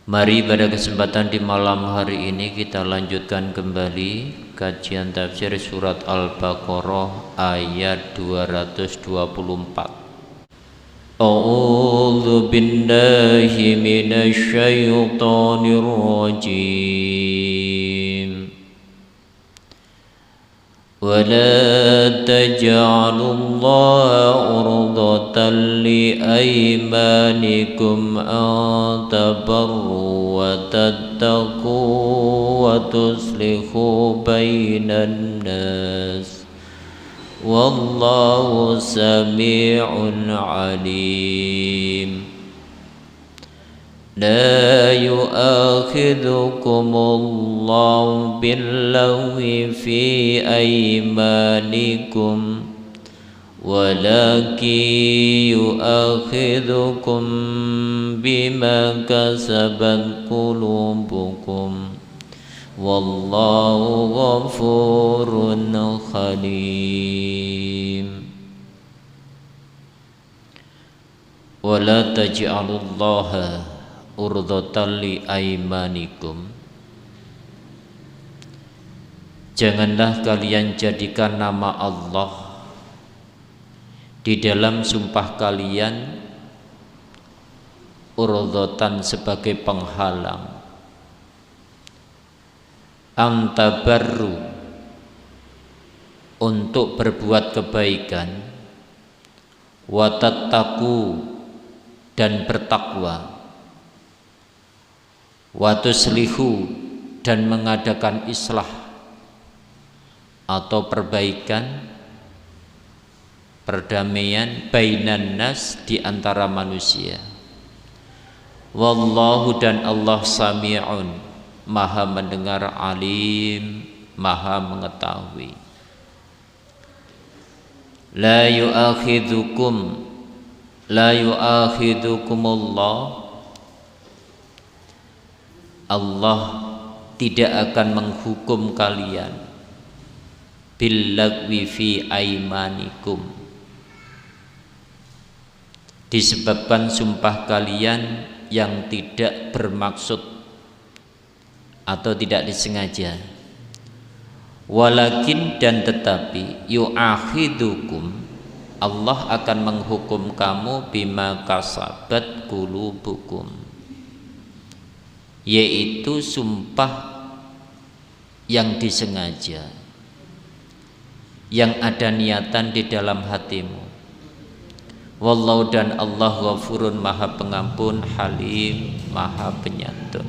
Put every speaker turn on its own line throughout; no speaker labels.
Mari pada kesempatan di malam hari ini kita lanjutkan kembali kajian tafsir surat Al-Baqarah ayat 224. A'udzu billahi minasy syaithanir rajim. ولا تجعلوا الله عرضة لأيمانكم أن تبروا وتتقوا وتصلحوا بين الناس والله سميع عليم لا يؤاخذكم الله باللغو في أيمانكم ولكن يؤاخذكم بما كسبت قلوبكم والله غفور حليم ولا تجعلوا الله urdatan li aimanikum. Janganlah kalian jadikan nama Allah di dalam sumpah kalian urdatan sebagai penghalang, antabarru untuk berbuat kebaikan, watattaku dan bertakwa, watuslihu dan mengadakan islah atau perbaikan, perdamaian bainan nas di antara manusia. Wallahu dan Allah sami'un maha mendengar, alim maha mengetahui. La yu'akhidhukumullah, Allah tidak akan menghukum kalian billagwi fi aimanikum, disebabkan sumpah kalian yang tidak bermaksud atau tidak disengaja. Walakin dan tetapi yu'akhidukum, Allah akan menghukum kamu bima kasabat qulubukum, yaitu sumpah yang disengaja, yang ada niatan di dalam hatimu. Wallahu dan Allah ghafurun maha pengampun, halim maha penyantun.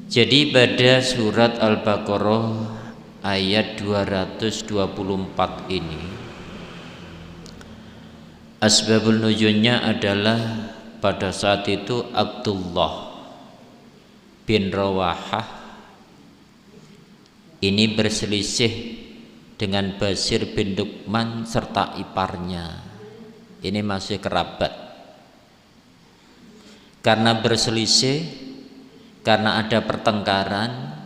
Jadi pada surat Al-Baqarah ayat 224 ini asbabul nuzulnya adalah pada saat itu Abdullah bin Rawahah ini berselisih dengan Basir bin Luqman serta iparnya. Ini masih kerabat. Karena berselisih, karena ada pertengkaran,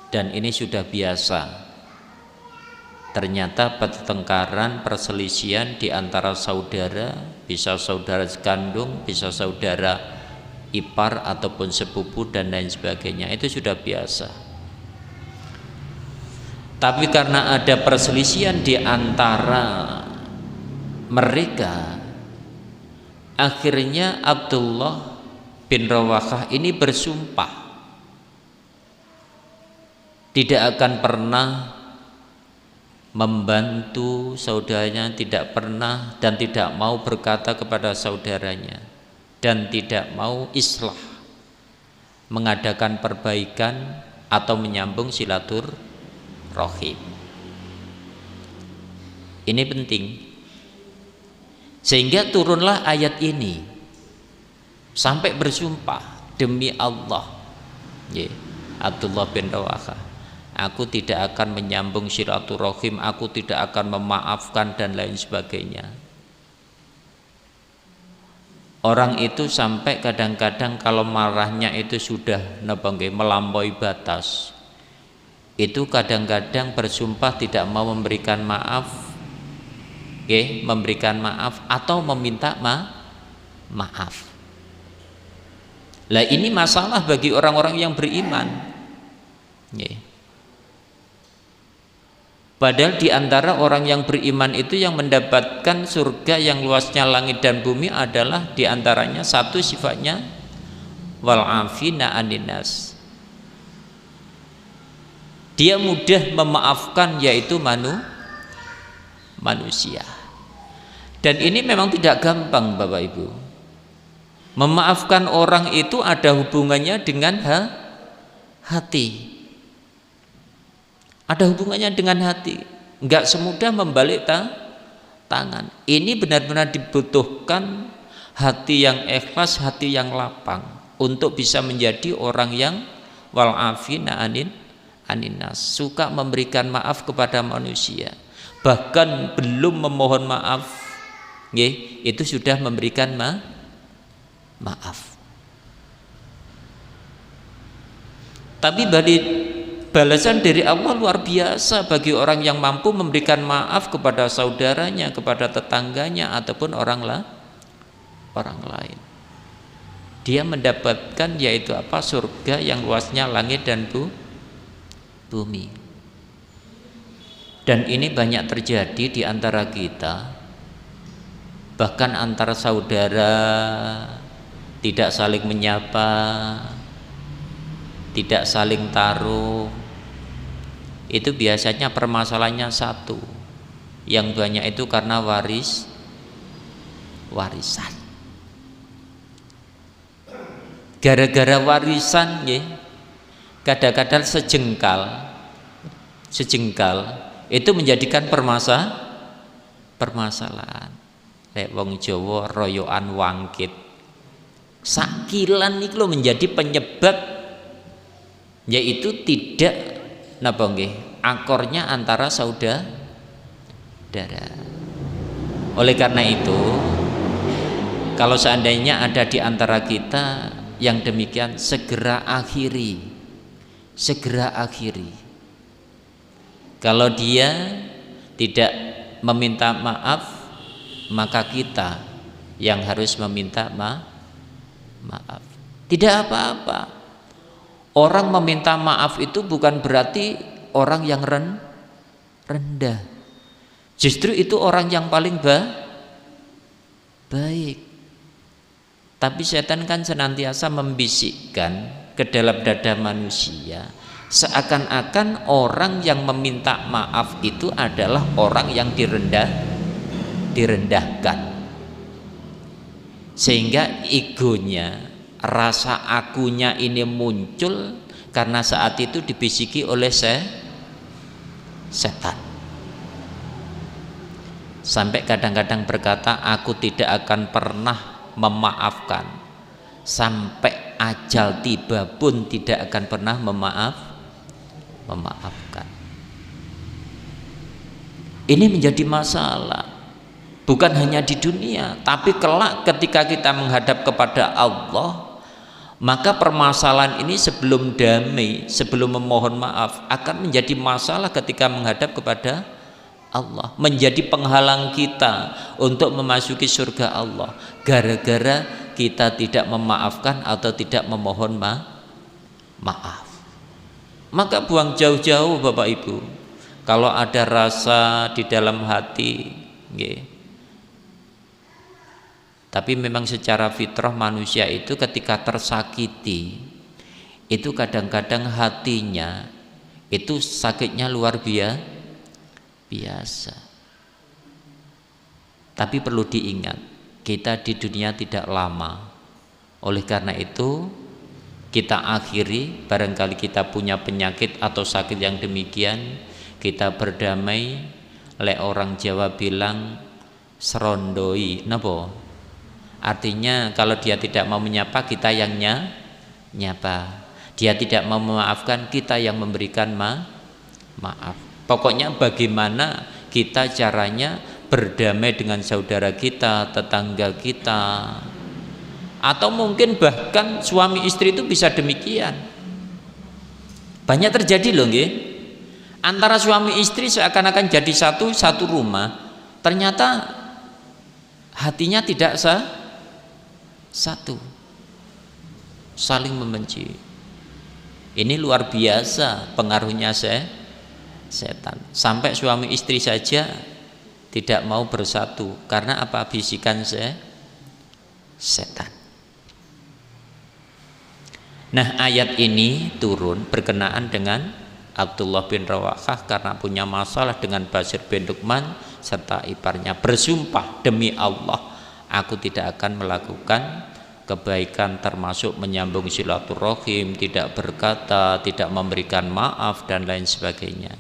dan ini sudah biasa. Ternyata pertengkaran, perselisihan di antara saudara, bisa saudara sekandung, bisa saudara ipar ataupun sepupu dan lain sebagainya, itu sudah biasa. Tapi karena ada perselisihan di antara mereka, akhirnya Abdullah bin Rawahah ini bersumpah tidak akan pernah membantu saudaranya, tidak pernah dan tidak mau berkata kepada saudaranya, dan tidak mau islah, mengadakan perbaikan atau menyambung silaturahim. Ini penting, sehingga turunlah ayat ini sampai bersumpah demi Allah, Abdullah bin Rawahah, aku tidak akan menyambung silaturahim, aku tidak akan memaafkan dan lain sebagainya. Orang itu sampai kadang-kadang kalau marahnya itu sudah melampaui batas, itu kadang-kadang bersumpah tidak mau memberikan maaf, memberikan maaf atau meminta maaf. Lah ini masalah bagi orang-orang yang beriman. Padahal di antara orang yang beriman itu yang mendapatkan surga yang luasnya langit dan bumi adalah di antaranya satu sifatnya wal afina aninnas. Dia mudah memaafkan, yaitu manusia. Dan ini memang tidak gampang Bapak Ibu. Memaafkan orang itu ada hubungannya dengan hati. Ada hubungannya dengan hati. Enggak semudah membalik tangan. Ini benar-benar dibutuhkan hati yang ikhlas, hati yang lapang untuk bisa menjadi orang yang wal afina aninnas, suka memberikan maaf kepada manusia. Bahkan belum memohon maaf, itu sudah memberikan maaf. Tapi balasan dari Allah luar biasa bagi orang yang mampu memberikan maaf kepada saudaranya, kepada tetangganya, ataupun orang lain. Dia mendapatkan yaitu apa? Surga yang luasnya langit dan bumi. Dan ini banyak terjadi di antara kita, bahkan antara saudara tidak saling menyapa, tidak saling taruh. Itu biasanya permasalahannya satu, yang banyak itu karena warisan. Gara-gara warisan kadang-kadang sejengkal itu menjadikan permasalahan. Lek wong Jawa royoan wangkit. Sakilan niku menjadi penyebab, yaitu tidak akornya antara saudara. Oleh karena itu, kalau seandainya ada di antara kita yang demikian, segera akhiri. Kalau dia tidak meminta maaf, maka kita yang harus meminta maaf. Tidak apa-apa. Orang meminta maaf itu bukan berarti orang yang rendah. Justru itu orang yang paling baik. Tapi setan kan senantiasa membisikkan ke dalam dada manusia, seakan-akan orang yang meminta maaf itu adalah orang yang direndahkan. Sehingga egonya, rasa akunya ini muncul karena saat itu dibisiki oleh setan. Sampai kadang-kadang berkata, aku tidak akan pernah memaafkan, sampai ajal tiba pun tidak akan pernah memaafkan. Ini menjadi masalah. Bukan hanya di dunia, tapi kelak ketika kita menghadap kepada Allah, maka permasalahan ini sebelum damai, sebelum memohon maaf, akan menjadi masalah ketika menghadap kepada Allah, menjadi penghalang kita untuk memasuki surga Allah, gara-gara kita tidak memaafkan atau tidak memohon maaf. Maka buang jauh-jauh Bapak Ibu, kalau ada rasa di dalam hati, tapi memang secara fitrah manusia itu ketika tersakiti, itu kadang-kadang hatinya itu sakitnya luar biasa. Tapi perlu diingat, kita di dunia tidak lama. Oleh karena itu kita akhiri, barangkali kita punya penyakit atau sakit yang demikian, kita berdamai. Lek orang Jawa bilang serondoi, napa? Artinya kalau dia tidak mau menyapa, kita yang nyapa. Dia tidak mau memaafkan, kita yang memberikan maaf. Pokoknya bagaimana kita caranya berdamai dengan saudara kita, tetangga kita, atau mungkin bahkan suami istri itu bisa demikian. Banyak terjadi loh nggih. Antara suami istri seakan-akan jadi satu rumah, ternyata hatinya tidak Satu, saling membenci. Ini luar biasa pengaruhnya setan. Sampai suami istri saja tidak mau bersatu karena apa? Bisikan setan. Nah, ayat ini turun berkenaan dengan Abdullah bin Rawahah karena punya masalah dengan Bashir bin Nu'man serta iparnya, bersumpah demi Allah aku tidak akan melakukan kebaikan termasuk menyambung silaturahim, tidak berkata, tidak memberikan maaf dan lain sebagainya.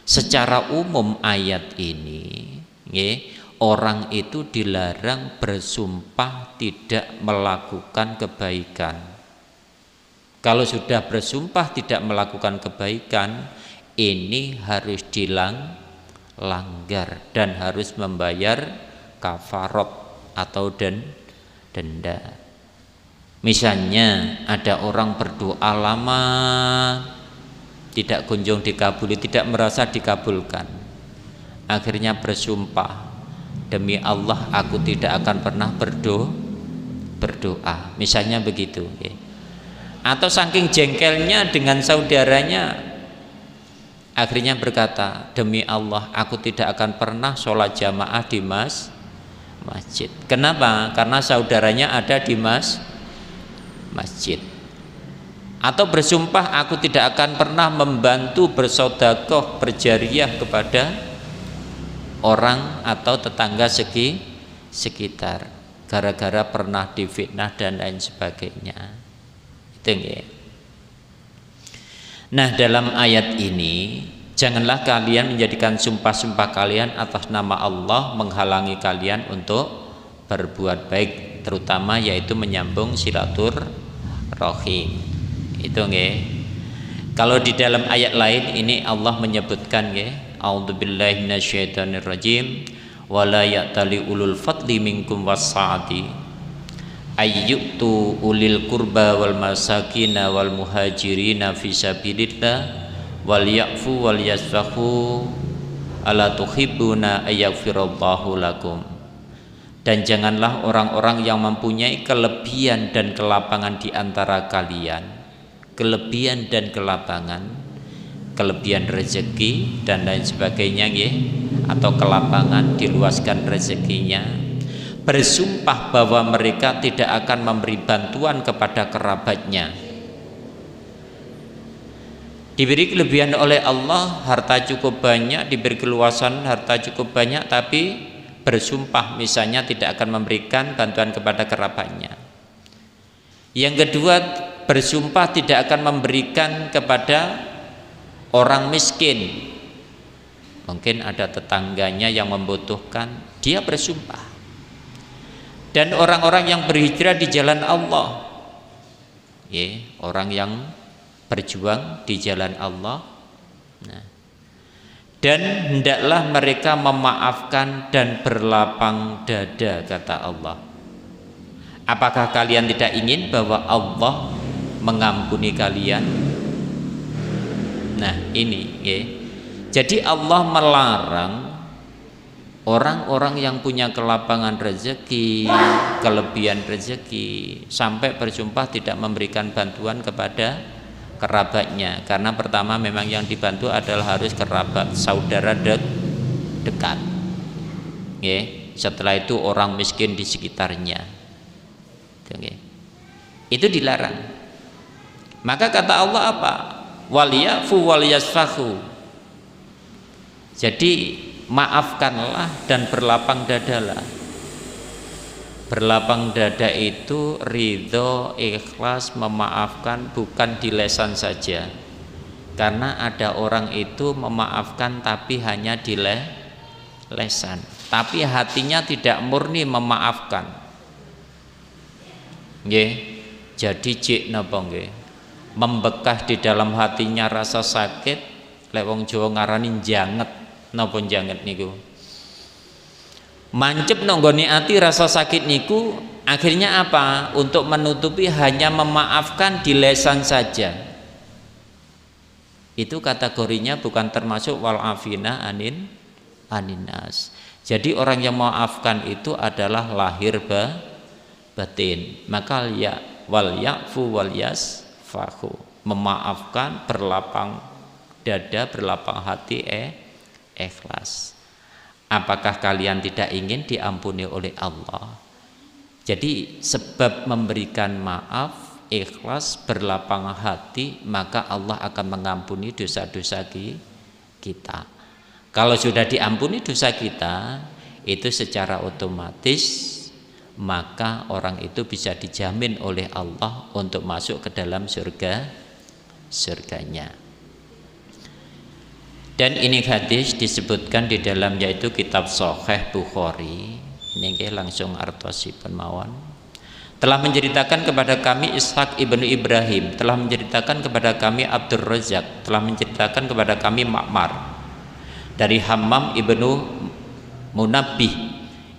Secara umum ayat ini orang itu dilarang bersumpah tidak melakukan kebaikan. Kalau sudah bersumpah tidak melakukan kebaikan, ini harus dilanggar dan harus membayar kafarat atau denda. Misalnya ada orang berdoa lama tidak kunjung dikabuli, tidak merasa dikabulkan, akhirnya bersumpah demi Allah aku tidak akan pernah berdoa, misalnya begitu. Atau saking jengkelnya dengan saudaranya, akhirnya berkata demi Allah aku tidak akan pernah sholat jamaah di masjid. Kenapa? Karena saudaranya ada di masjid. Atau bersumpah aku tidak akan pernah membantu bersedekah berjariah kepada orang atau tetangga sekitar gara-gara pernah difitnah dan lain sebagainya. Itu ya. Nah, dalam ayat ini janganlah kalian menjadikan sumpah-sumpah kalian atas nama Allah menghalangi kalian untuk berbuat baik, terutama yaitu menyambung silaturahim. Itu nggih. Kalau di dalam ayat lain ini Allah menyebutkan nggih, a'udzubillahi minasyaitonirrajim, wala ya'tali ulul fadli minkum was-sa'ati ayyutu ulil qurba wal masakina wal muhajirina fi sabilillah wal ya'fu wal yasfahu ala tuhibbuna ayaghfirallahu lakum. Dan janganlah orang-orang yang mempunyai kelebihan dan kelapangan di antara kalian, kelebihan dan kelapangan, kelebihan rezeki dan lain sebagainya ya, atau kelapangan diluaskan rezekinya, bersumpah bahwa mereka tidak akan memberi bantuan kepada kerabatnya. Diberi kelebihan oleh Allah, harta cukup banyak, diberi keluasan harta cukup banyak, tapi bersumpah misalnya tidak akan memberikan bantuan kepada kerabatnya. Yang kedua, bersumpah tidak akan memberikan kepada orang miskin. Mungkin ada tetangganya yang membutuhkan, dia bersumpah. Dan orang-orang yang berhijrah di jalan Allah, orang yang berjuang di jalan Allah, dan hendaklah mereka memaafkan dan berlapang dada, kata Allah. Apakah kalian tidak ingin bahwa Allah mengampuni kalian? Nah ini jadi Allah melarang orang-orang yang punya kelapangan rezeki, kelebihan rezeki, sampai bersumpah tidak memberikan bantuan kepada kerabatnya. Karena pertama memang yang dibantu adalah harus kerabat, saudara dekat. Setelah itu orang miskin di sekitarnya. Itu dilarang. Maka kata Allah apa? Waliyafu waliyasfahu. Jadi maafkanlah dan berlapang dadalah. Berlapang dada itu ridho, ikhlas, memaafkan, bukan di lesan saja. Karena ada orang itu memaafkan tapi hanya di lesan, tapi hatinya tidak murni memaafkan. Jadi cik napa nggih? Membekas di dalam hatinya rasa sakit, lek wong Jawa ngarani janget. Napa janget niku? Mancep nonggoni ati rasa sakit niku, akhirnya apa? Untuk menutupi hanya memaafkan di lesan saja. Itu kategorinya bukan termasuk wal afina aninas. Jadi orang yang memaafkan itu adalah lahir batin. Maka ya wal ya'fu wal yasfahu, memaafkan, berlapang dada, berlapang hati, ikhlas. Apakah kalian tidak ingin diampuni oleh Allah? Jadi sebab memberikan maaf, ikhlas, berlapang hati, maka Allah akan mengampuni dosa-dosa kita. Kalau sudah diampuni dosa kita, itu secara otomatis maka orang itu bisa dijamin oleh Allah untuk masuk ke dalam surganya. Dan ini hadis disebutkan di dalam yaitu kitab Sahih Bukhari. Ini langsung artosipun mawon. Telah menceritakan kepada kami Ishaq ibnu Ibrahim, telah menceritakan kepada kami Abdur Razak, telah menceritakan kepada kami Ma'mar dari Hammam ibnu Munabbih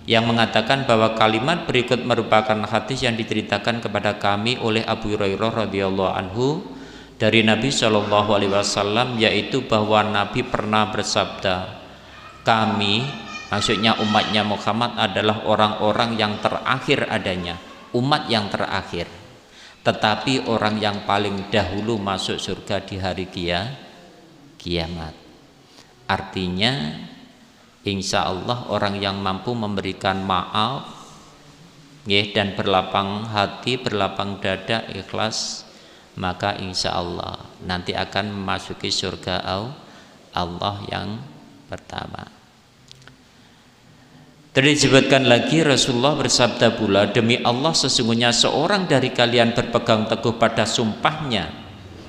yang mengatakan bahwa kalimat berikut merupakan hadis yang diceritakan kepada kami oleh Abu Hurairah radhiyallahu anhu dari Nabi Shallallahu Alaihi Wasallam, yaitu bahwa Nabi pernah bersabda, kami, maksudnya umatnya Muhammad, adalah orang-orang yang terakhir adanya, umat yang terakhir, tetapi orang yang paling dahulu masuk surga di hari kiamat. Artinya insya Allah orang yang mampu memberikan maaf dan berlapang hati, berlapang dada, ikhlas, maka insya Allah nanti akan memasuki surga Allah yang pertama. Tadi disebutkan lagi Rasulullah bersabda pula, demi Allah sesungguhnya seorang dari kalian berpegang teguh pada sumpahnya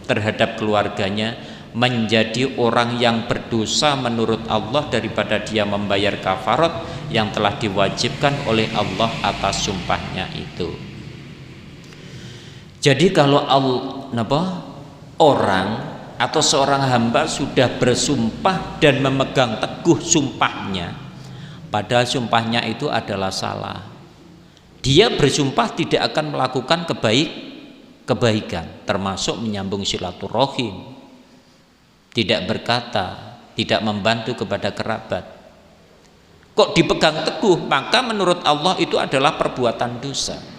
terhadap keluarganya menjadi orang yang berdosa menurut Allah daripada dia membayar kafarat yang telah diwajibkan oleh Allah atas sumpahnya itu. Jadi kalau orang atau seorang hamba sudah bersumpah dan memegang teguh sumpahnya, padahal sumpahnya itu adalah salah, dia bersumpah tidak akan melakukan kebaikan, termasuk menyambung silaturahim, tidak berkata, tidak membantu kepada kerabat, kok dipegang teguh, maka menurut Allah itu adalah perbuatan dosa.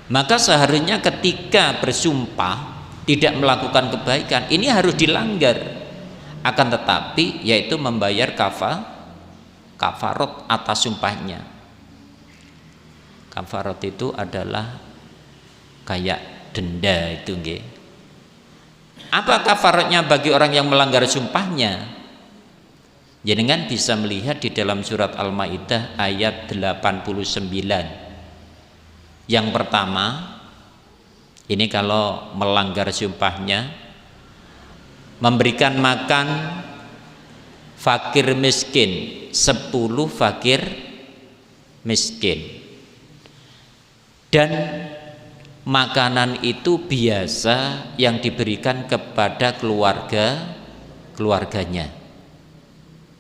Maka seharusnya ketika bersumpah tidak melakukan kebaikan, ini harus dilanggar. Akan tetapi yaitu membayar kafarat atas sumpahnya. Kafarat itu adalah kayak denda itu nggih. Apa kafaratnya bagi orang yang melanggar sumpahnya? Jenengan bisa melihat di dalam surat Al-Maidah ayat 89. Yang pertama, ini kalau melanggar sumpahnya, memberikan makan fakir miskin 10 fakir miskin, dan makanan itu biasa yang diberikan kepada keluarganya.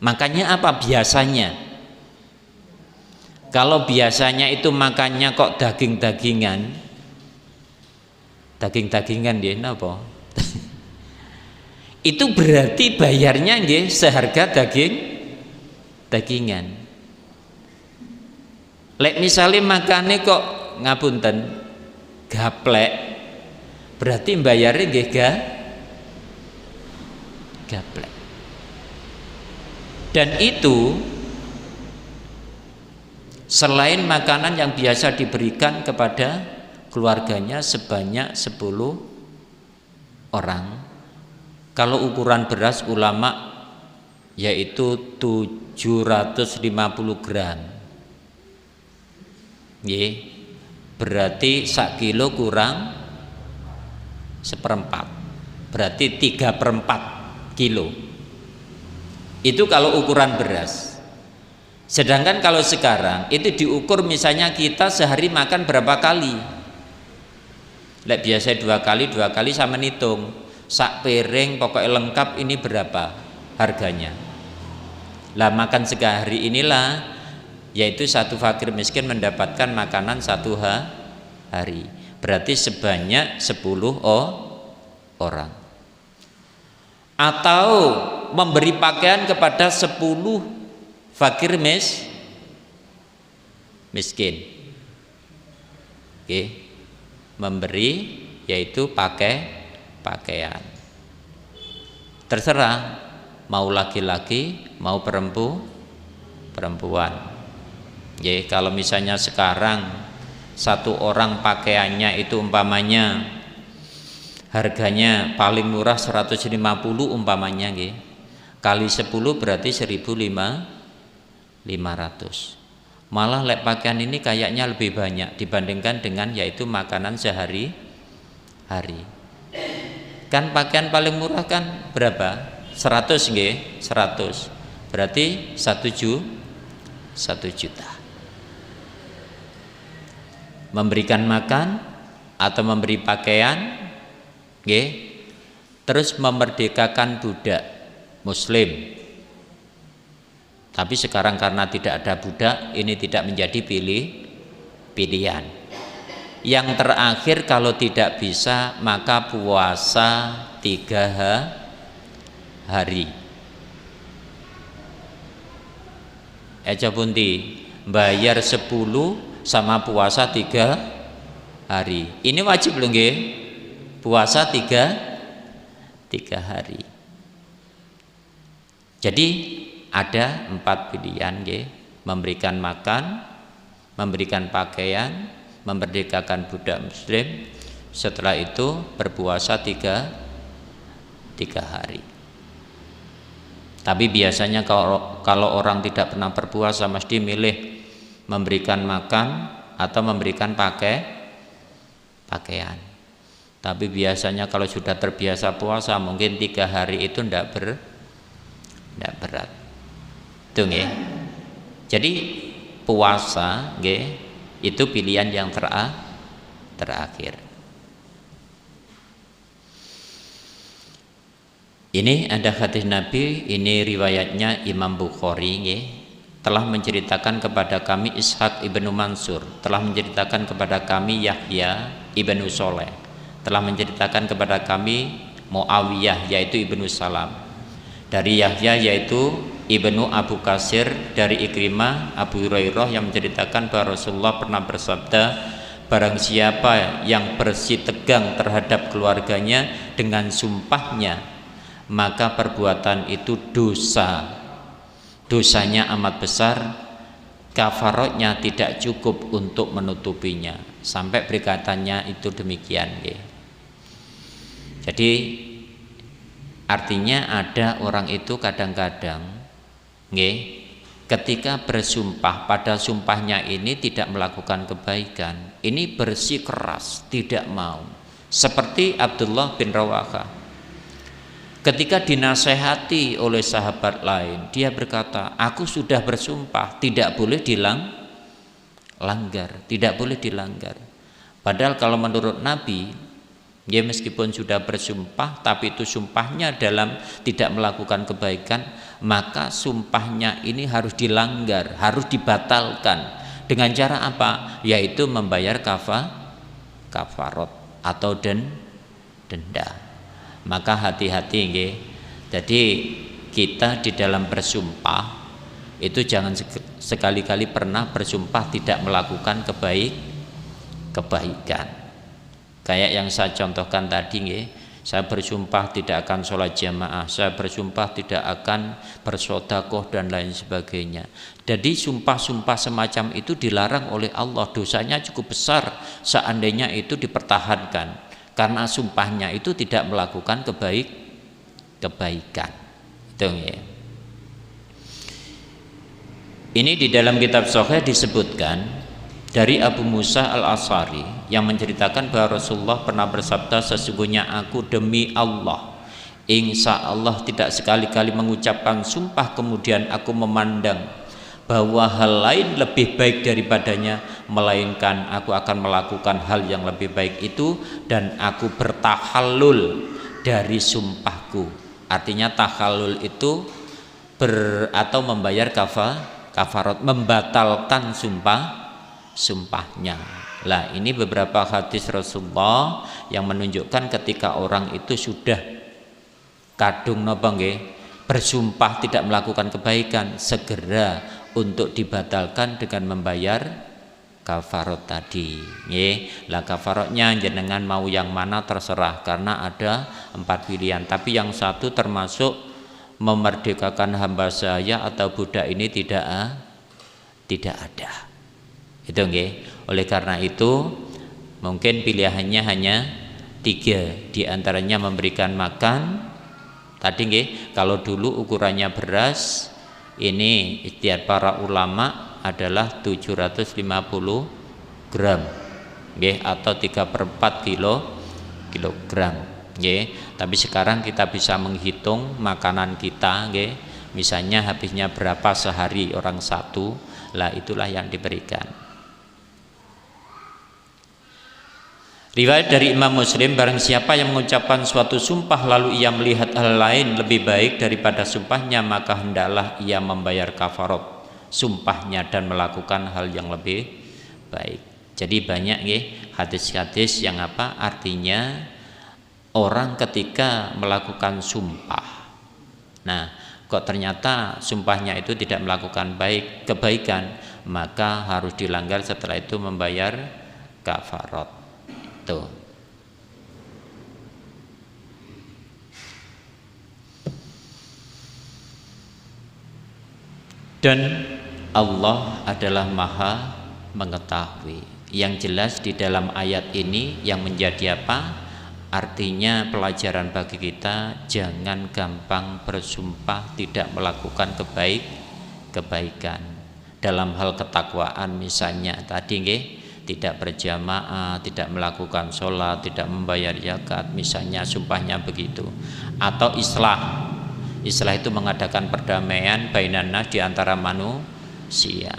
Makanya apa biasanya? Kalau biasanya itu makannya kok daging-dagingan dia napa? Itu berarti bayarnya nggih seharga dagingan. Lek misalnya makannya kok ngapunten gaplek, berarti bayarnya nggih gaplek. Dan itu selain makanan yang biasa diberikan kepada keluarganya sebanyak 10 orang. Kalau ukuran beras ulama yaitu 750 gram. Nggih. Berarti sak kilo kurang 1/4. Berarti 3/4 kilo. Itu kalau ukuran beras. Sedangkan kalau sekarang itu diukur, misalnya kita sehari makan berapa kali. Lek biasa 2 kali sama ngitung sak piring pokoknya lengkap ini berapa harganya. Lah makan sehari inilah yaitu satu fakir miskin mendapatkan makanan 1 hari. Berarti sebanyak 10 orang. Atau memberi pakaian kepada 10 fakir miskin. Oke. Memberi yaitu pakaian. Terserah mau laki-laki, mau perempuan. Ya, kalau misalnya sekarang satu orang pakaiannya itu umpamanya harganya paling murah 150 umpamanya nggih. Kali 10 berarti 1.500. Malah lek pakaian ini kayaknya lebih banyak dibandingkan dengan yaitu makanan sehari-hari. Kan pakaian paling murah kan berapa? 100 nggih, 100. Berarti 1 juta. Memberikan makan atau memberi pakaian nggih, terus memerdekakan budak muslim. Tapi sekarang karena tidak ada budak, ini tidak menjadi pilihan. Yang terakhir kalau tidak bisa maka puasa 3 hari. Eja bunti bayar 10 sama puasa 3 hari. Ini wajib loh nggih. Puasa 3 hari. Jadi ada 4 pilihan nggih, memberikan makan, memberikan pakaian, memerdekakan budak muslim, setelah itu berpuasa 3 hari. Tapi biasanya kalau orang tidak pernah berpuasa mesti milih memberikan makan atau memberikan pakaian. Tapi biasanya kalau sudah terbiasa puasa mungkin 3 hari itu tidak berat. Itu nggih. Jadi puasa nggih itu pilihan yang terakhir. Ini ada hadis Nabi, ini riwayatnya Imam Bukhari nggih, telah menceritakan kepada kami Ishaq ibnu Mansur, telah menceritakan kepada kami Yahya ibnu Soleh, telah menceritakan kepada kami Muawiyah yaitu ibnu Salam, dari Yahya yaitu ibnu Abu Kasir, dari Ikrimah Abu Hurairah yang menceritakan bahwa Rasulullah pernah bersabda, barang siapa yang bersitegang terhadap keluarganya dengan sumpahnya, maka perbuatan itu dosanya amat besar, kafaratnya tidak cukup untuk menutupinya. Sampai perkatannya itu demikian nggih. Jadi artinya ada orang itu kadang-kadang nggih, ketika bersumpah pada sumpahnya ini tidak melakukan kebaikan, ini bersikeras tidak mau. Seperti Abdullah bin Rawaha. Ketika dinasehati oleh sahabat lain, dia berkata, aku sudah bersumpah tidak boleh tidak boleh dilanggar. Padahal kalau menurut Nabi, ya meskipun sudah bersumpah, tapi itu sumpahnya dalam tidak melakukan kebaikan, maka sumpahnya ini harus dilanggar, harus dibatalkan. Dengan cara apa? Yaitu membayar kafarat atau denda. Maka hati-hati nggih. Jadi kita di dalam bersumpah itu jangan sekali-kali pernah bersumpah tidak melakukan kebaikan. Kayak yang saya contohkan tadi nggih, saya bersumpah tidak akan sholat jamaah, saya bersumpah tidak akan bersedekah dan lain sebagainya. Jadi sumpah-sumpah semacam itu dilarang oleh Allah, dosanya cukup besar seandainya itu dipertahankan. Karena sumpahnya itu tidak melakukan kebaikan. Itu ya. Ini di dalam kitab Sahih disebutkan dari Abu Musa al-Asy'ari yang menceritakan bahwa Rasulullah pernah bersabda, sesungguhnya aku demi Allah, insya Allah tidak sekali-kali mengucapkan sumpah kemudian aku memandang bahwa hal lain lebih baik daripadanya, melainkan aku akan melakukan hal yang lebih baik itu dan aku bertahallul dari sumpahku. Artinya tahallul itu atau membayar kafarat, membatalkan sumpahnya. Lah ini beberapa hadis Rasulullah yang menunjukkan ketika orang itu sudah kadung napa nggih, bersumpah tidak melakukan kebaikan, segera untuk dibatalkan dengan membayar kafarot tadi. Nggih. Lah kafarotnya jenengan mau yang mana terserah karena ada 4 pilihan. Tapi yang satu termasuk memerdekakan hamba saya atau budak ini tidak ada. Itu nggih. Oleh karena itu mungkin pilihannya hanya 3, di antaranya memberikan makan. Tadi nggih, kalau dulu ukurannya beras ini istiad para ulama adalah 750 gram nggih, atau 3/4 kilogram nggih. Tapi sekarang kita bisa menghitung makanan kita nggih, misalnya habisnya berapa sehari orang satu, lah itulah yang diberikan. Riwayat dari Imam Muslim, barang siapa yang mengucapkan suatu sumpah lalu ia melihat hal lain lebih baik daripada sumpahnya, maka hendaklah ia membayar kafarat sumpahnya dan melakukan hal yang lebih baik. Jadi banyak nggih hadis-hadis yang apa artinya orang ketika melakukan sumpah, nah kok ternyata sumpahnya itu tidak melakukan kebaikan, maka harus dilanggar, setelah itu membayar kafarat. Tuh. Dan Allah adalah Maha mengetahui. Yang jelas di dalam ayat ini yang menjadi apa? Artinya pelajaran bagi kita, jangan gampang bersumpah tidak melakukan kebaikan. Dalam hal ketakwaan misalnya tadi nggih, tidak berjamaah, tidak melakukan sholat, tidak membayar zakat, misalnya sumpahnya begitu. Atau islah itu mengadakan perdamaian bainan nas di antara manusia.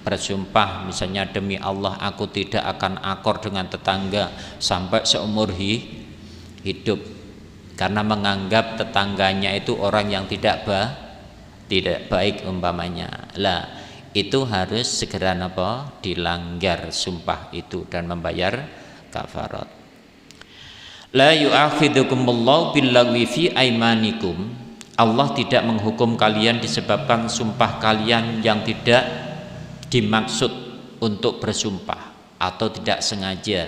Bersumpah misalnya, demi Allah aku tidak akan akor dengan tetangga sampai seumur hidup, karena menganggap tetangganya itu orang yang tidak baik umpamanya. Lah itu harus segera dilanggar sumpah itu dan membayar kafarat. La yu'akhidukumullahu billagwi fi aimanikum. Allah tidak menghukum kalian disebabkan sumpah kalian yang tidak dimaksud untuk bersumpah atau tidak sengaja.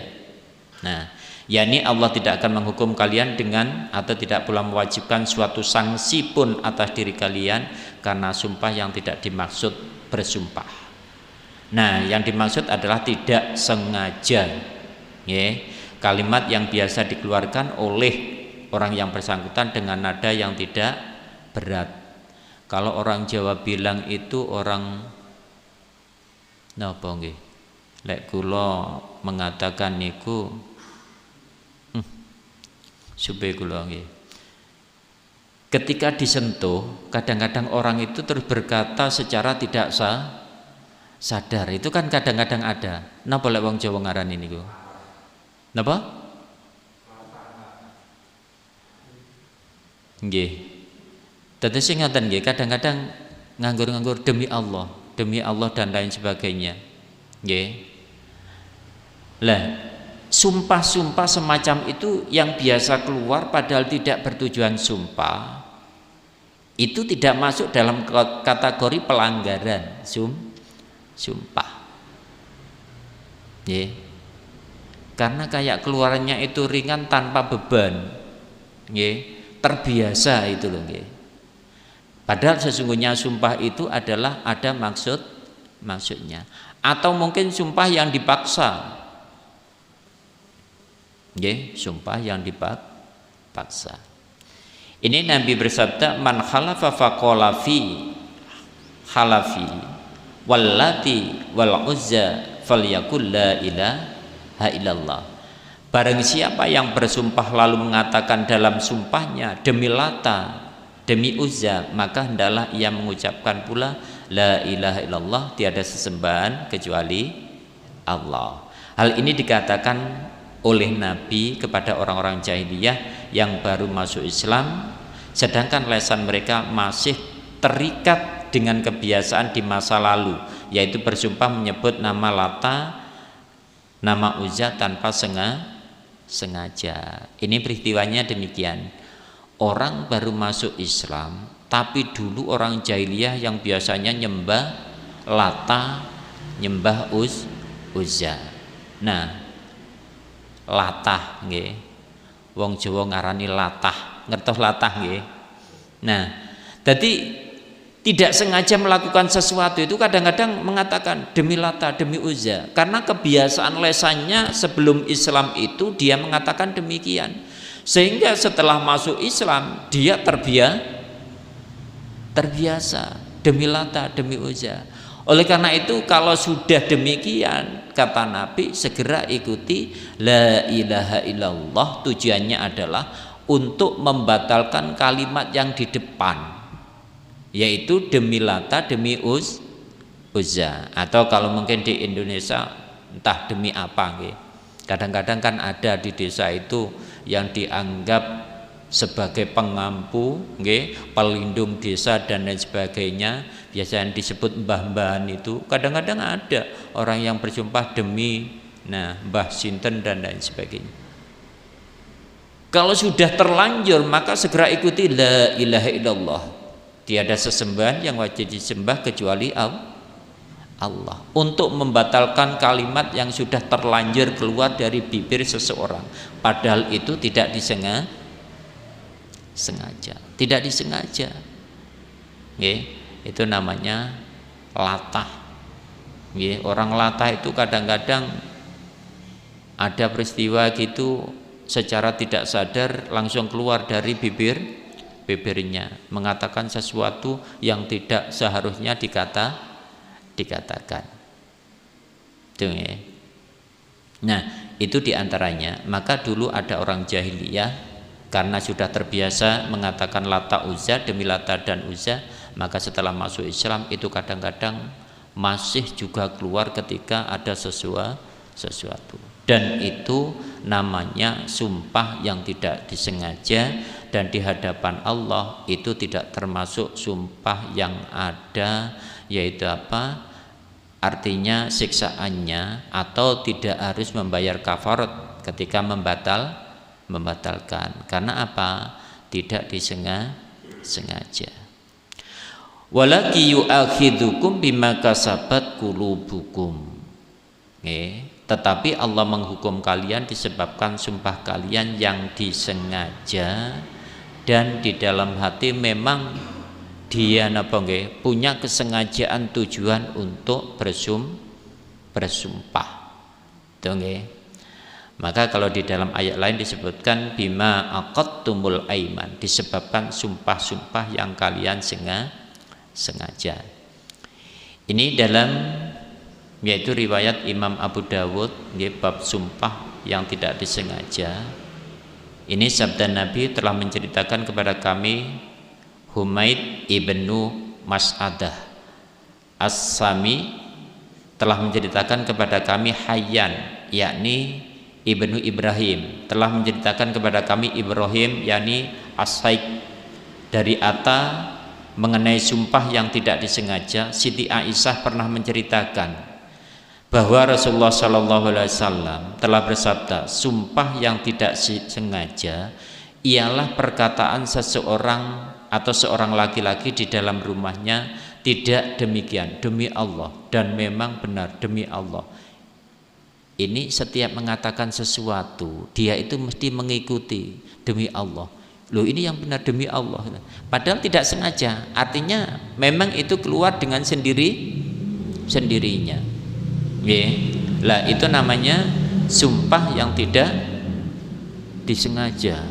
Nah, yakni Allah tidak akan menghukum kalian dengan atau tidak pula mewajibkan suatu sanksi pun atas diri kalian karena sumpah yang tidak dimaksud bersumpah. Nah, yang dimaksud adalah tidak sengaja. Kalimat yang biasa dikeluarkan oleh orang yang bersangkutan dengan nada yang tidak berat. Kalau orang Jawa bilang itu orang napa nggih? Lek kula mengatakan niku supaya kula nggih. Ketika disentuh, kadang-kadang orang itu terus berkata secara tidak sadar. Itu kan kadang-kadang ada. Napa lek wong Jawa ngarani niku? Napa? Nggih. Dadi sing ngoten nggih, kadang-kadang nganggur-nganggur demi Allah dan lain sebagainya. Nggih. Lah, sumpah-sumpah semacam itu yang biasa keluar padahal tidak bertujuan sumpah, itu tidak masuk dalam kategori pelanggaran sumpah. Karena kayak keluarannya itu ringan tanpa beban, terbiasa itu loh. Padahal sesungguhnya sumpah itu adalah ada maksudnya, atau mungkin sumpah yang dipaksa. Sumpah yang dipaksa. Ini Nabi bersabda, man khalafa faqala fi halafi wallati wal uzza falyakul la ilaha illallah. Barang siapa yang bersumpah lalu mengatakan dalam sumpahnya demi Lata, demi Uzza, maka hendaklah ia mengucapkan pula la ilaha illallah, tiada sesembahan kecuali Allah. Hal ini dikatakan oleh Nabi kepada orang-orang jahiliyah yang baru masuk Islam, sedangkan lisan mereka masih terikat dengan kebiasaan di masa lalu, yaitu bersumpah menyebut nama Lata, nama Uzza tanpa sengaja. Ini peristiwanya demikian. Orang baru masuk Islam, tapi dulu orang jahiliyah yang biasanya nyembah Lata, nyembah Uzza. Nah, latah nggih. Wong Jawa ngarani latah. Ngertos latah nggih. Nah, jadi tidak sengaja melakukan sesuatu itu kadang-kadang mengatakan demi Lata, demi Uzza, karena kebiasaan lesannya sebelum Islam itu dia mengatakan demikian, sehingga setelah masuk Islam dia terbiasa demi Lata, demi Uzza. Oleh karena itu kalau sudah demikian, kata Nabi, segera ikuti la ilaha illallah. Tujuannya adalah untuk membatalkan kalimat yang di depan, yaitu demi Lata, demi Uzza, atau kalau mungkin di Indonesia entah demi apa nggih. Kadang-kadang kan ada di desa itu yang dianggap sebagai pengampu nggih, pelindung desa dan lain sebagainya, biasanya disebut mbah-mbahan itu. Kadang-kadang ada orang yang bersumpah demi Mbah Sinten dan lain sebagainya. Kalau sudah terlanjur maka segera ikuti la ilaha illallah. Tiada sesembahan yang wajib disembah kecuali Allah, untuk membatalkan kalimat yang sudah terlanjur keluar dari bibir seseorang, padahal itu tidak disengaja, tidak disengaja. Itu namanya latah. Orang latah itu kadang-kadang ada peristiwa gitu secara tidak sadar langsung keluar dari bibirnya, mengatakan sesuatu yang tidak seharusnya dikatakan. Nah, itu diantaranya. Maka dulu ada orang jahiliyah, karena sudah terbiasa mengatakan Lata Uzza, demi Lata dan Uzza, maka setelah masuk Islam itu kadang-kadang masih juga keluar ketika ada sesuatu. Dan itu namanya sumpah yang tidak disengaja, dan di hadapan Allah itu tidak termasuk sumpah yang ada, yaitu apa? Artinya siksaannya, atau tidak harus membayar kafarat ketika membatalkan. Karena apa? Tidak disengaja. Walaki yu'akhidhukum bima kasabat qulubukum. Tetapi Allah menghukum kalian disebabkan sumpah kalian yang disengaja, dan di dalam hati memang dia punya kesengajaan tujuan untuk bersumpah. Maka kalau di dalam ayat lain disebutkan bima aqadtumul aiman, disebabkan sumpah-sumpah yang kalian sengaja. Ini dalam, yaitu riwayat Imam Abu Dawud, bab sumpah yang tidak disengaja. Ini sabda Nabi telah menceritakan kepada kami Humaid ibnu Mas'adah As-Sami, telah menceritakan kepada kami Hayyan, yakni ibnu Ibrahim, telah menceritakan kepada kami Ibrahim, yakni As-Saik, dari Atta mengenai sumpah yang tidak disengaja. Siti Aisyah pernah menceritakan bahwa Rasulullah SAW telah bersabda, sumpah yang tidak sengaja ialah perkataan seseorang atau seorang laki-laki di dalam rumahnya, tidak demikian, demi Allah, dan memang benar demi Allah. Ini setiap mengatakan sesuatu dia itu mesti mengikuti demi Allah. Loh, ini yang benar demi Allah, padahal tidak sengaja, artinya memang itu keluar dengan sendirinya. Lah, itu namanya sumpah yang tidak disengaja.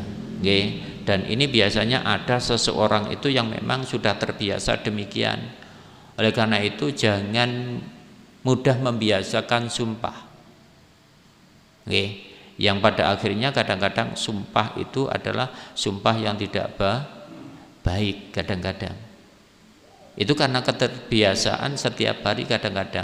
Dan ini biasanya ada seseorang itu yang memang sudah terbiasa demikian. Oleh karena itu jangan mudah membiasakan sumpah, yang pada akhirnya kadang-kadang sumpah itu adalah sumpah yang tidak baik. Kadang-kadang itu karena keterbiasaan setiap hari kadang-kadang.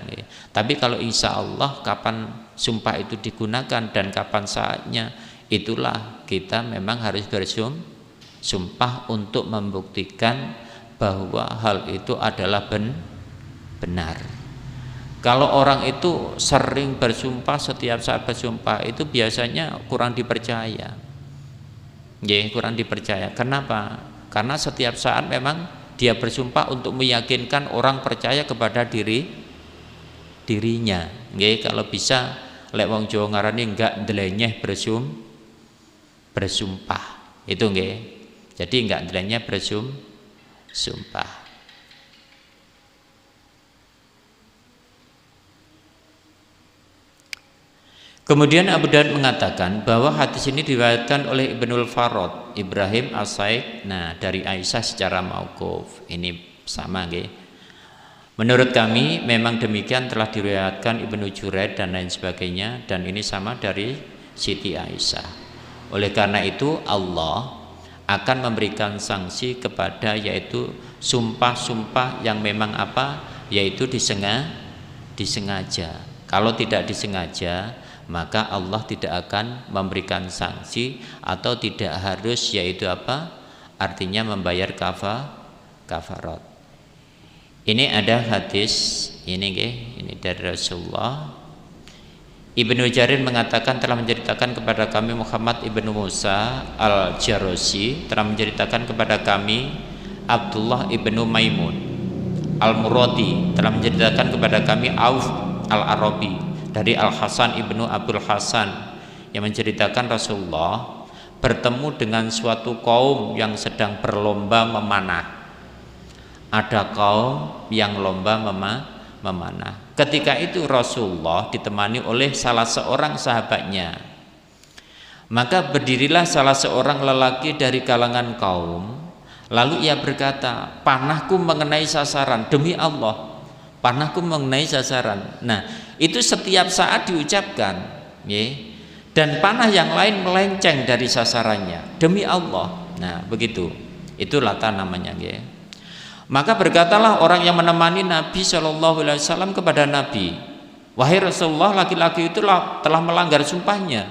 Tapi kalau insya Allah kapan sumpah itu digunakan dan kapan saatnya, itulah kita memang harus bersumpah untuk membuktikan bahwa hal itu adalah benar. Kalau orang itu sering bersumpah, setiap saat bersumpah, itu biasanya kurang dipercaya. Kurang dipercaya. Kenapa? Karena setiap saat memang dia bersumpah untuk meyakinkan orang percaya kepada dirinya. Nggih, kalau bisa lek wong Jawa ngarani enggak ndlenyeh bersumpah. Itu nggih. Jadi enggak ndlenyeh sumpah. Kemudian Abu Daud mengatakan bahwa hadis ini diriwayatkan oleh Ibnul Farad, Ibrahim As-Said, nah dari Aisyah secara mauquf. Ini sama nggih. Menurut kami memang demikian telah diriwayatkan Ibnu Juraid dan lain sebagainya, dan ini sama dari Siti Aisyah. Oleh karena itu Allah akan memberikan sanksi kepada yaitu sumpah-sumpah yang memang apa? Yaitu disengaja. Kalau tidak disengaja, maka Allah tidak akan memberikan sanksi atau tidak harus yaitu apa? Artinya membayar kafarat. Ini ada hadis ini dari Rasulullah. Ibnu Jarir mengatakan telah menceritakan kepada kami Muhammad ibnu Musa al-Jarosi telah menceritakan kepada kami Abdullah ibnu Maimun al-Muradi telah menceritakan kepada kami Auf al-Arabi dari Al-Hasan ibnu Abdul Hasan yang menceritakan Rasulullah bertemu dengan suatu kaum yang sedang berlomba memanah. Ada kaum yang lomba memanah. Ketika itu Rasulullah ditemani oleh salah seorang sahabatnya. Maka berdirilah salah seorang lelaki dari kalangan kaum, lalu ia berkata, panahku mengenai sasaran, demi Allah, panahku mengenai sasaran. Nah, itu setiap saat diucapkan, ya. Dan panah yang lain melenceng dari sasarannya, demi Allah. Nah, begitu. Itu lata namanya, ya. Maka berkatalah orang yang menemani Nabi SAW kepada Nabi, wahai Rasulullah, laki-laki itu telah melanggar sumpahnya.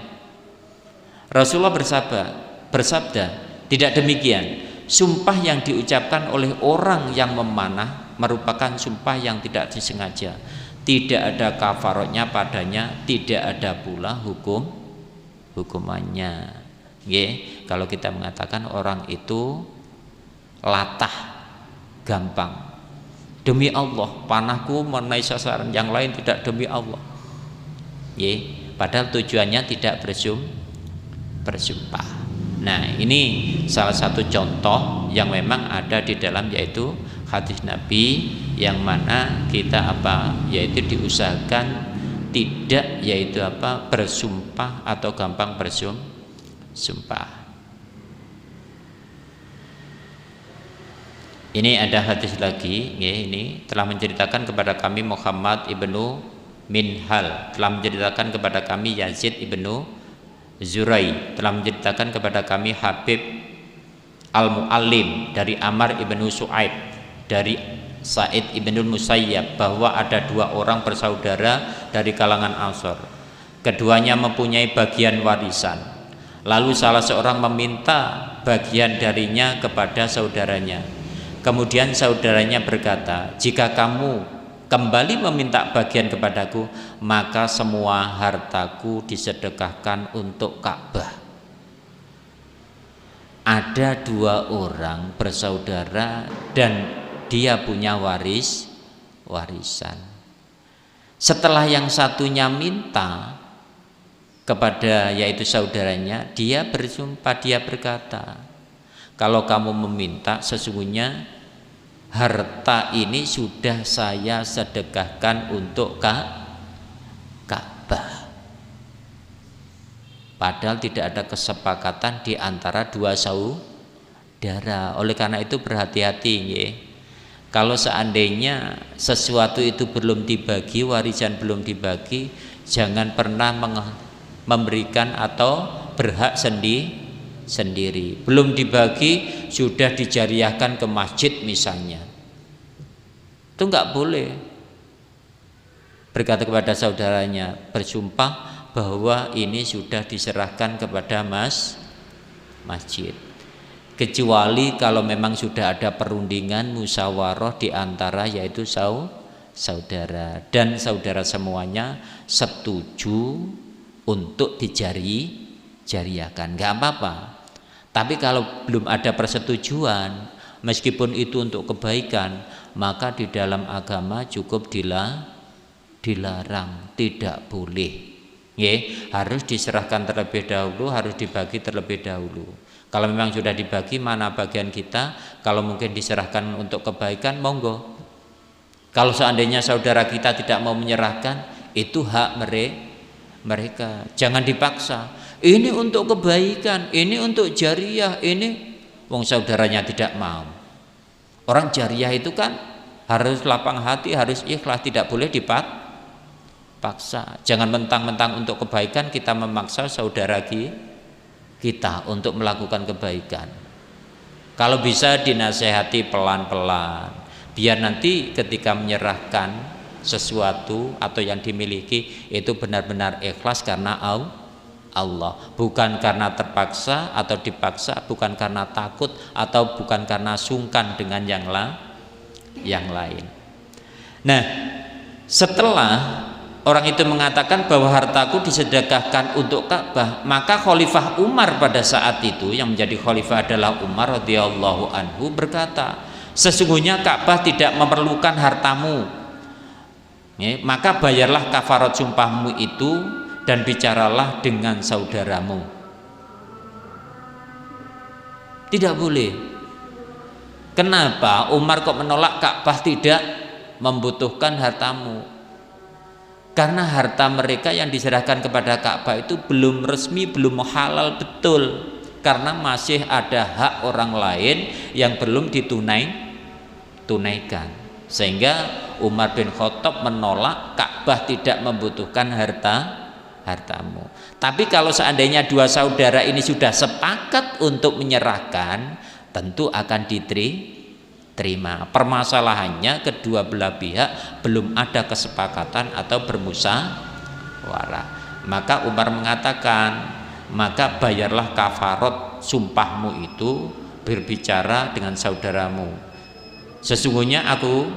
Rasulullah bersabda, tidak demikian. Sumpah yang diucapkan oleh orang yang memanah merupakan sumpah yang tidak disengaja. Tidak ada kafaratnya padanya, tidak ada pula hukumannya. Nggih, kalau kita mengatakan orang itu latah, gampang, demi Allah panahku mengenai sasaran, yang lain tidak, demi Allah. Padahal tujuannya tidak bersumpah. Nah, ini salah satu contoh yang memang ada di dalam yaitu hadis Nabi yang mana kita yaitu diusahakan tidak yaitu bersumpah atau gampang bersumpah. Ini ada hadis lagi, ini telah menceritakan kepada kami Muhammad ibnu Minhal, telah menceritakan kepada kami Yazid ibnu Zurai, telah menceritakan kepada kami Habib Al-Mu'allim dari Amr ibnu Su'aib, dari Sa'id ibnu Musayyab, bahwa ada dua orang bersaudara dari kalangan Ansor. Keduanya mempunyai bagian warisan. Lalu salah seorang meminta bagian darinya kepada saudaranya. Kemudian saudaranya berkata, jika kamu kembali meminta bagian kepadaku, maka semua hartaku disedekahkan untuk Ka'bah. Ada dua orang bersaudara dan dia punya warisan. Setelah yang satunya minta kepada yaitu saudaranya, dia bersumpah, dia berkata, kalau kamu meminta, sesungguhnya harta ini sudah saya sedekahkan untuk Ka'bah. Padahal tidak ada kesepakatan di antara dua saudara. Oleh karena itu berhati-hati, ya. Kalau seandainya sesuatu itu belum dibagi, warisan belum dibagi, jangan pernah memberikan atau berhak sendiri. Belum dibagi sudah dijariahkan ke masjid misalnya, itu nggak boleh. Berkata kepada saudaranya, bersumpah bahwa ini sudah diserahkan kepada masjid, kecuali kalau memang sudah ada perundingan musyawarah di antara yaitu saudara, dan saudara semuanya setuju untuk dijariahkan, nggak apa-apa. Tapi kalau belum ada persetujuan, meskipun itu untuk kebaikan, maka di dalam agama cukup dilarang, tidak boleh. Harus diserahkan terlebih dahulu, harus dibagi terlebih dahulu. Kalau memang sudah dibagi, mana bagian kita, kalau mungkin diserahkan untuk kebaikan, monggo. Kalau seandainya saudara kita tidak mau menyerahkan, itu hak mereka. Jangan dipaksa. Ini untuk kebaikan, ini untuk jariah, ini wong saudaranya tidak mau. Orang jariah itu kan harus lapang hati, harus ikhlas, tidak boleh dipaksa. Jangan mentang-mentang untuk kebaikan kita memaksa saudara kita untuk melakukan kebaikan. Kalau bisa dinasehati pelan-pelan, biar nanti ketika menyerahkan sesuatu atau yang dimiliki itu benar-benar ikhlas karena Allah, bukan karena terpaksa atau dipaksa, bukan karena takut atau bukan karena sungkan dengan yang lain. Nah, setelah orang itu mengatakan bahwa hartaku disedekahkan untuk Ka'bah, maka Khalifah Umar pada saat itu, yang menjadi khalifah adalah Umar radhiyallahu anhu, berkata, sesungguhnya Ka'bah tidak memerlukan hartamu, maka bayarlah kafarat sumpahmu itu dan bicaralah dengan saudaramu. Tidak boleh. Kenapa Umar kok menolak? Ka'bah tidak membutuhkan hartamu. Karena harta mereka yang diserahkan kepada Ka'bah itu belum resmi, belum halal betul, karena masih ada hak orang lain yang belum ditunaikan. Sehingga Umar bin Khattab menolak, Ka'bah tidak membutuhkan hartamu. Tapi kalau seandainya dua saudara ini sudah sepakat untuk menyerahkan, tentu akan diterima. Permasalahannya kedua belah pihak belum ada kesepakatan atau bermusyawarah. Maka Umar mengatakan, maka bayarlah kafarat sumpahmu itu, berbicara dengan saudaramu. Sesungguhnya aku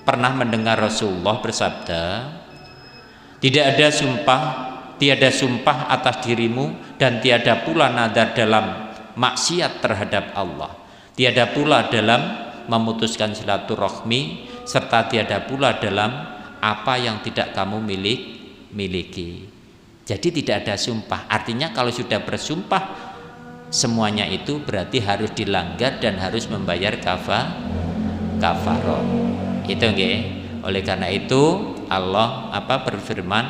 pernah mendengar Rasulullah bersabda, tiada sumpah atas dirimu dan tiada pula nadar dalam maksiat terhadap Allah, tiada pula dalam memutuskan silaturahmi, serta tiada pula dalam apa yang tidak kamu miliki. Jadi tidak ada sumpah. Artinya kalau sudah bersumpah, semuanya itu berarti harus dilanggar dan harus membayar kafarat. Itu nggih. Oleh karena itu Allah berfirman,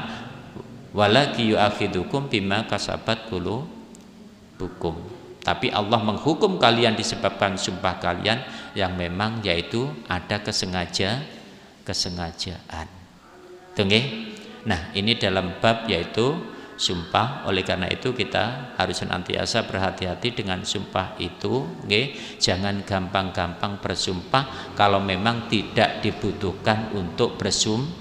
walaki yu'akhidukum bima kasabat qulubukum. Tapi Allah menghukum kalian disebabkan sumpah kalian yang memang yaitu ada kesengajaan. Nah, ini dalam bab yaitu sumpah. Oleh karena itu kita harus senantiasa berhati-hati dengan sumpah itu. Jangan gampang-gampang bersumpah kalau memang tidak dibutuhkan untuk bersumpah.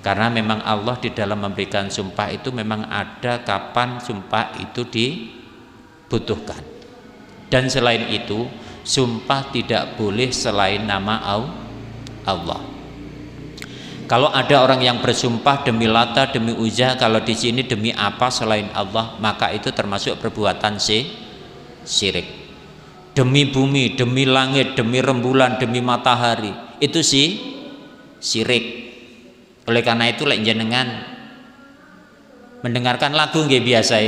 Karena memang Allah di dalam memberikan sumpah itu memang ada kapan sumpah itu dibutuhkan. Dan selain itu, sumpah tidak boleh selain nama Allah. Kalau ada orang yang bersumpah demi Lata, demi Uzza, kalau di sini demi apa selain Allah, maka itu termasuk perbuatan syirik. Demi bumi, demi langit, demi rembulan, demi matahari, itu syirik. Oleh karena itu lek jenengan mendengarkan lagu nggih biasa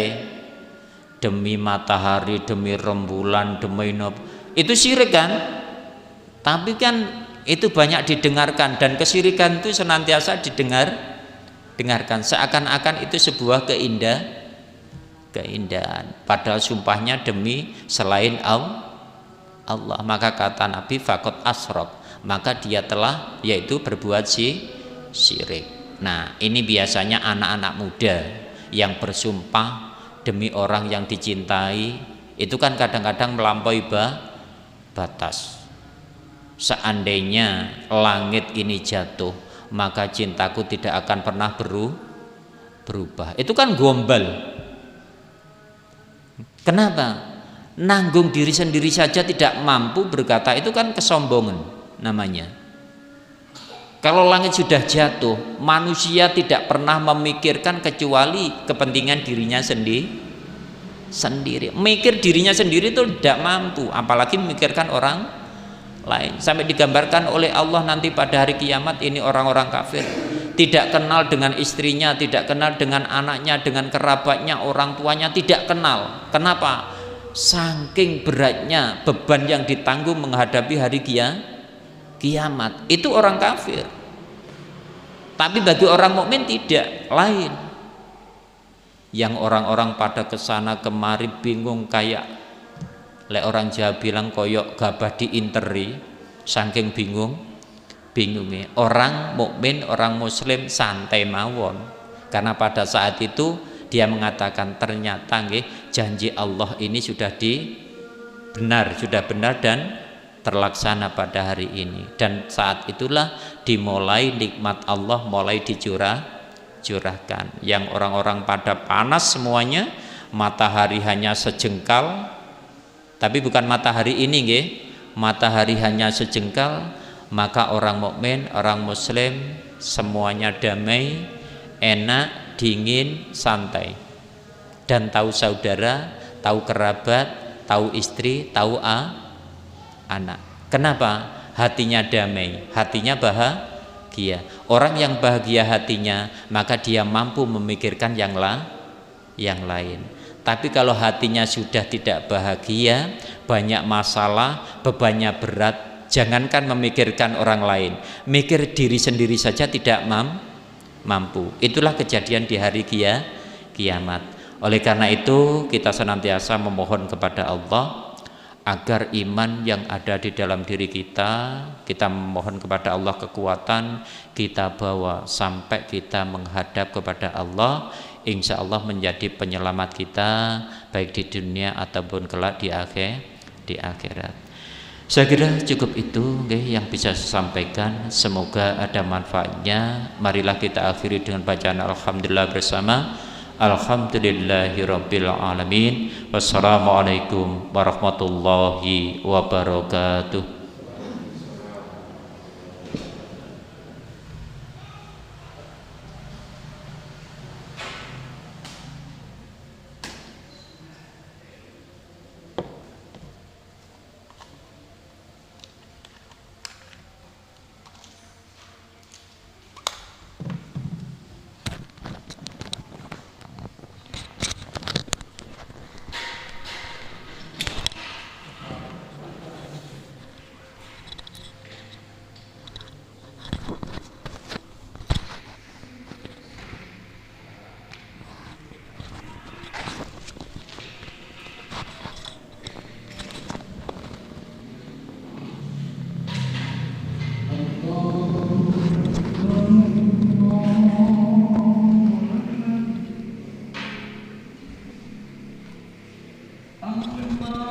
demi matahari, demi rembulan, demi itu syirik kan? Tapi kan itu banyak didengarkan, dan kesyirikan itu senantiasa dengarkan seakan-akan itu sebuah keindahan. Padahal sumpahnya demi selain Allah. Maka kata Nabi faqad asyraq, maka dia telah yaitu berbuat syirik. Nah, ini biasanya anak-anak muda yang bersumpah demi orang yang dicintai, itu kan kadang-kadang melampaui batas. Seandainya langit ini jatuh, maka cintaku tidak akan pernah berubah. Itu kan gombal. Kenapa? Nanggung diri sendiri saja tidak mampu berkata, itu kan kesombongan namanya. Kalau langit sudah jatuh, manusia tidak pernah memikirkan kecuali kepentingan dirinya sendiri. Mikir dirinya sendiri itu tidak mampu, apalagi memikirkan orang lain. Sampai digambarkan oleh Allah nanti pada hari kiamat ini orang-orang kafir tidak kenal dengan istrinya, tidak kenal dengan anaknya, dengan kerabatnya, orang tuanya, tidak kenal. Kenapa? Saking beratnya beban yang ditanggung menghadapi hari kiamat. Itu orang kafir. Tapi bagi orang mukmin tidak, lain. Yang orang-orang pada kesana kemari bingung, kayak lek orang Jawa bilang koyok gabah diinteri, saking bingungnya. Orang mukmin, orang muslim santai mawon, karena pada saat itu dia mengatakan ternyata nggih janji Allah ini sudah benar dan terlaksana pada hari ini. Dan saat itulah dimulai nikmat Allah mulai dicurahkan. Yang orang-orang pada panas semuanya, matahari hanya sejengkal, tapi bukan matahari ini nggih, matahari hanya sejengkal, maka orang mukmin, orang muslim semuanya damai, enak, dingin, santai, dan tahu saudara, tahu kerabat, tahu istri, tahu anak. Kenapa? Hatinya damai, hatinya bahagia. Orang yang bahagia hatinya, maka dia mampu memikirkan yang lain. Tapi kalau hatinya sudah tidak bahagia, banyak masalah, bebannya berat, jangankan memikirkan orang lain, mikir diri sendiri saja tidak mampu. Itulah kejadian di hari kiamat. Oleh karena itu kita senantiasa memohon kepada Allah agar iman yang ada di dalam diri kita memohon kepada Allah kekuatan, kita bawa sampai kita menghadap kepada Allah, insya Allah menjadi penyelamat kita baik di dunia ataupun kelak di akhirat. Saya kira cukup itu yang bisa saya sampaikan. Semoga ada manfaatnya. Marilah kita akhiri dengan bacaan alhamdulillah bersama. Alhamdulillahirabbil alamin. Wassalamualaikum warahmatullahi wabarakatuh.
Allah